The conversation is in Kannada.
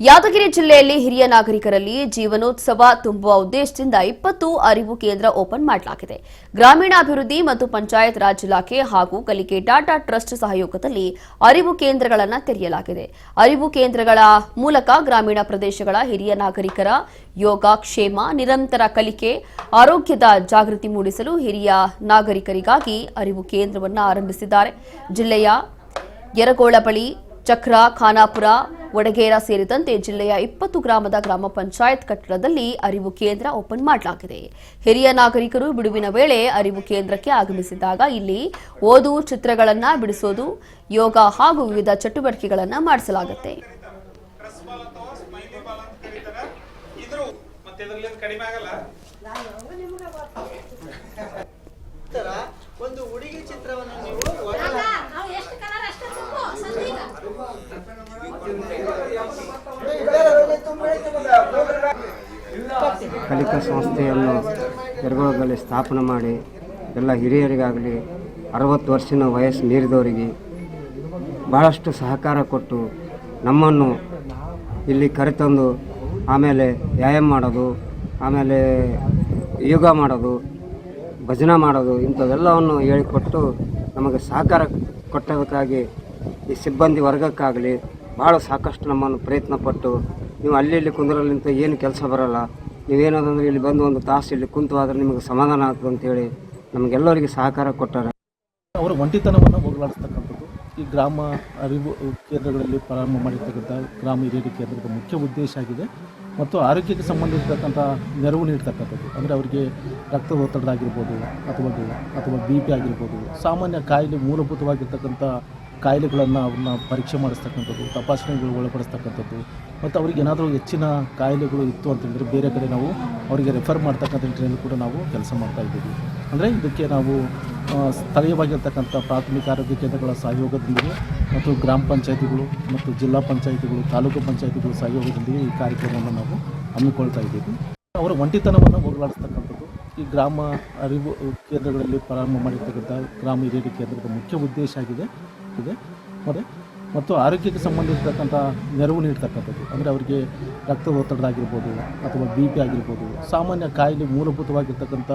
ಯಾದಗಿರಿ ಜಿಲ್ಲೆಯಲ್ಲಿ ಹಿರಿಯ ನಾಗರಿಕರಲ್ಲಿ ಜೀವನೋತ್ಸವ ತುಂಬುವ ಉದ್ದೇಶದಿಂದ 20 ಅರಿವು ಕೇಂದ್ರ ಓಪನ್ ಮಾಡಲಾಗಿದೆ. ಗ್ರಾಮೀಣಾಭಿವೃದ್ಧಿ ಮತ್ತು ಪಂಚಾಯತ್ ರಾಜ್ ಇಲಾಖೆ ಹಾಗೂ ಕಲಿಕೆ ಡಾಟಾ ಟ್ರಸ್ಟ್ ಸಹಯೋಗದಲ್ಲಿ ಅರಿವು ಕೇಂದ್ರಗಳನ್ನು ತೆರೆಯಲಾಗಿದೆ. ಅರಿವು ಕೇಂದ್ರಗಳ ಮೂಲಕ ಗ್ರಾಮೀಣ ಪ್ರದೇಶಗಳ ಹಿರಿಯ ನಾಗರಿಕರ ಯೋಗಕ್ಷೇಮ, ನಿರಂತರ ಕಲಿಕೆ, ಆರೋಗ್ಯದ ಜಾಗೃತಿ ಮೂಡಿಸಲು ಹಿರಿಯ ನಾಗರಿಕರಿಗಾಗಿ ಅರಿವು ಕೇಂದ್ರವನ್ನು ಆರಂಭಿಸಿದ್ದಾರೆ. ಜಿಲ್ಲೆಯ ಯರಗೋಳ ಬಳಿ, ಚಕ್ರ, ಖಾನಾಪುರ, ವಡಗೇರ ಸೇರಿದಂತೆ ಜಿಲ್ಲೆಯ 20 ಗ್ರಾಮದ ಗ್ರಾಮ ಪಂಚಾಯತ್ ಕಟ್ಟಡದಲ್ಲಿ ಅರಿವು ಕೇಂದ್ರ ಓಪನ್ ಮಾಡಲಾಗಿದೆ. ಹಿರಿಯ ನಾಗರಿಕರು ಬಿಡುವಿನ ವೇಳೆ ಅರಿವು ಕೇಂದ್ರಕ್ಕೆ ಆಗಮಿಸಿದಾಗ ಇಲ್ಲಿ ಓದು, ಚಿತ್ರಗಳನ್ನು ಬಿಡಿಸೋದು, ಯೋಗ ಹಾಗೂ ವಿವಿಧ ಚಟುವಟಿಕೆಗಳನ್ನು ಮಾಡಿಸಲಾಗುತ್ತೆ. ಒಂದು ಹುಡುಗಿ ಚಿತ್ರವನ್ನು ನೀವು ಕಲಿಕಾ ಸಂಸ್ಥೆಯನ್ನು ಯರಗೋಳದಲ್ಲಿ ಸ್ಥಾಪನೆ ಮಾಡಿ ಎಲ್ಲ ಹಿರಿಯರಿಗಾಗಲಿ 60 ವರ್ಷದ ವಯಸ್ಸು ಮೀರಿದವರಿಗೆ ಭಾಳಷ್ಟು ಸಹಕಾರ ಕೊಟ್ಟು ನಮ್ಮನ್ನು ಇಲ್ಲಿ ಕರೆತಂದು ಆಮೇಲೆ ವ್ಯಾಯಾಮ ಮಾಡೋದು, ಆಮೇಲೆ ಯೋಗ ಮಾಡೋದು, ಭಜನೆ ಮಾಡೋದು ಇಂಥವೆಲ್ಲವನ್ನು ಹೇಳಿಕೊಟ್ಟು ನಮಗೆ ಸಹಕಾರ ಕೊಟ್ಟದಕ್ಕಾಗಿ ಈ ಸಿಬ್ಬಂದಿ ವರ್ಗಕ್ಕಾಗಲಿ ಭಾಳ ಸಾಕಷ್ಟು ನಮ್ಮನ್ನು ಪ್ರಯತ್ನಪಟ್ಟು, ನೀವು ಅಲ್ಲಿ ಕುಂದ್ರಲಿಂತ ಏನು ಕೆಲಸ ಬರೋಲ್ಲ, ನೀವೇನಂದ್ರೆ ಇಲ್ಲಿ ಬಂದು ಒಂದು ತಾಸು ಇಲ್ಲಿ ಕುಂತು ಆದರೆ ನಿಮಗೆ ಸಮಾಧಾನ ಆಗ್ತದೆ ಅಂತೇಳಿ ನಮಗೆಲ್ಲರಿಗೆ ಸಹಕಾರ ಕೊಟ್ಟಾರೆ. ಅವರ ಒಂಟಿತನವನ್ನು ಹೋಗಲಾಡಿಸ್ತಕ್ಕಂಥದ್ದು ಈ ಗ್ರಾಮ ಅರಿವು ಕೇಂದ್ರಗಳಲ್ಲಿ ಪ್ರಾರಂಭ ಮಾಡಿರ್ತಕ್ಕಂಥ ಗ್ರಾಮ ಹಿರಿಯರ ಕೇಂದ್ರದ ಮುಖ್ಯ ಉದ್ದೇಶ ಆಗಿದೆ. ಮತ್ತು ಆರೋಗ್ಯಕ್ಕೆ ಸಂಬಂಧಿಸಿರ್ತಕ್ಕಂಥ ನೆರವು ನೀಡ್ತಕ್ಕಂಥದ್ದು ಅಂದರೆ ಅವರಿಗೆ ರಕ್ತದ ಒತ್ತಡ ಆಗಿರ್ಬೋದು ಅಥವಾ BP ಆಗಿರ್ಬೋದು, ಸಾಮಾನ್ಯ ಕಾಯಿಲೆ ಮೂಲಭೂತವಾಗಿರ್ತಕ್ಕಂಥ ಕಾಯಿಲೆಗಳನ್ನು ಅವ್ರನ್ನ ಪರೀಕ್ಷೆ ಮಾಡಿಸ್ತಕ್ಕಂಥದ್ದು, ತಪಾಸಣೆಗಳು ಒಳಪಡಿಸ್ತಕ್ಕಂಥದ್ದು, ಮತ್ತು ಅವ್ರಿಗೆ ಏನಾದರೂ ಹೆಚ್ಚಿನ ಕಾಯಿಲೆಗಳು ಇತ್ತು ಅಂತಂದರೆ ಬೇರೆ ಕಡೆ ನಾವು ಅವರಿಗೆ ರೆಫರ್ ಮಾಡ್ತಕ್ಕಂಥ ನಿಟ್ಟಿನಲ್ಲಿ ಕೂಡ ನಾವು ಕೆಲಸ ಮಾಡ್ತಾಯಿದ್ದೀವಿ. ಅಂದರೆ ಇದಕ್ಕೆ ನಾವು ಸ್ಥಳೀಯವಾಗಿರ್ತಕ್ಕಂಥ ಪ್ರಾಥಮಿಕ ಆರೋಗ್ಯ ಕೇಂದ್ರಗಳ ಸಹಯೋಗದೊಂದಿಗೆ ಮತ್ತು ಗ್ರಾಮ ಪಂಚಾಯತಿಗಳು ಮತ್ತು ಜಿಲ್ಲಾ ಪಂಚಾಯತಿಗಳು, ತಾಲೂಕು ಪಂಚಾಯತಿಗಳು ಸಹಯೋಗದೊಂದಿಗೆ ಈ ಕಾರ್ಯಕ್ರಮವನ್ನು ನಾವು ಹಮ್ಮಿಕೊಳ್ತಾ ಇದ್ದೀವಿ. ಅವರ ಒಂಟಿತನವನ್ನು ಹೋಗಲಾಡಿಸ್ತಕ್ಕಂಥದ್ದು ಈ ಗ್ರಾಮ ಅರಿವು ಕೇಂದ್ರಗಳಲ್ಲಿ ಪ್ರಾರಂಭ ಮಾಡಿರ್ತಕ್ಕಂಥ ಗ್ರಾಮ ಹಿರಿಯರ ಕೇಂದ್ರದ ಮುಖ್ಯ ಉದ್ದೇಶ ಆಗಿದೆ. ಮತ್ತು ಆರೋಗ್ಯಕ್ಕೆ ಸಂಬಂಧಿಸಿರ್ತಕ್ಕಂಥ ನೆರವು ನೀಡ್ತಕ್ಕಂಥದ್ದು ಅಂದರೆ ಅವರಿಗೆ ರಕ್ತದ ಒತ್ತಡ ಆಗಿರ್ಬೋದು ಅಥವಾ BP ಆಗಿರ್ಬೋದು, ಸಾಮಾನ್ಯ ಕಾಯಿಲೆ ಮೂಲಭೂತವಾಗಿರ್ತಕ್ಕಂಥ